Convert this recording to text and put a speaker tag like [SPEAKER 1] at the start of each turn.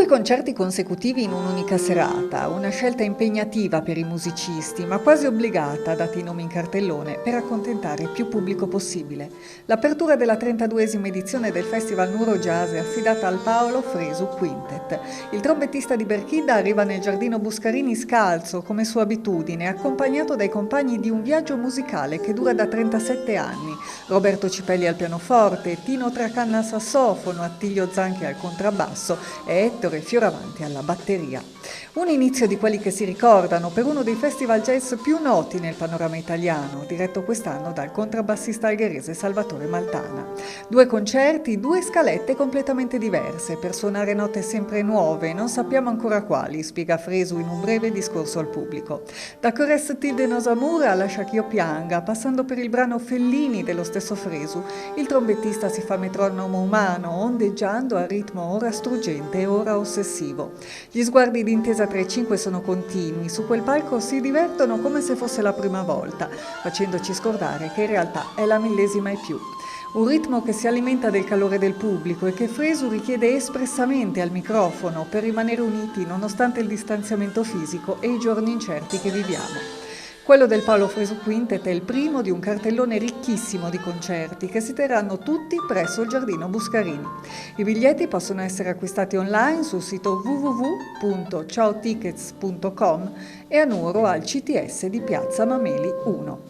[SPEAKER 1] concerti consecutivi in un'unica serata, una scelta impegnativa per i musicisti, ma quasi obbligata, dati i nomi in cartellone, per accontentare il più pubblico possibile. L'apertura della 32esima edizione del Festival Nuoro Jazz è affidata al Paolo Fresu Quintet. Il trombettista di Berchinda arriva nel Giardino Buscarini scalzo, come sua abitudine, accompagnato dai compagni di un viaggio musicale che dura da 37 anni. Roberto Cipelli al pianoforte, Tino Tracanna al sassofono, Attilio Zanchi al contrabbasso e Ettore Fioravanti alla batteria. Un inizio di quelli che si ricordano per uno dei festival jazz più noti nel panorama italiano, diretto quest'anno dal contrabbassista algherese Salvatore Maltana. 2 concerti, 2 scalette completamente diverse, per suonare note sempre nuove, non sappiamo ancora quali, spiega Fresu in un breve discorso al pubblico. Da Corres Tilde Nosamura a Lascia ch'io pianga, passando per il brano Fellini dello stesso Fresu, il trombettista si fa metronomo umano, ondeggiando a ritmo ora struggente e ora ossessivo. Gli sguardi di Intesa 3-5 sono continui, su quel palco si divertono come se fosse la prima volta, facendoci scordare che in realtà è la millesima e più. Un ritmo che si alimenta del calore del pubblico e che Fresu richiede espressamente al microfono per rimanere uniti nonostante il distanziamento fisico e i giorni incerti che viviamo. Quello del Paolo Fresu Quintet è il primo di un cartellone ricchissimo di concerti che si terranno tutti presso il Giardino Buscarini. I biglietti possono essere acquistati online sul sito www.ciaotickets.com e a Nuoro al CTS di Piazza Mameli 1.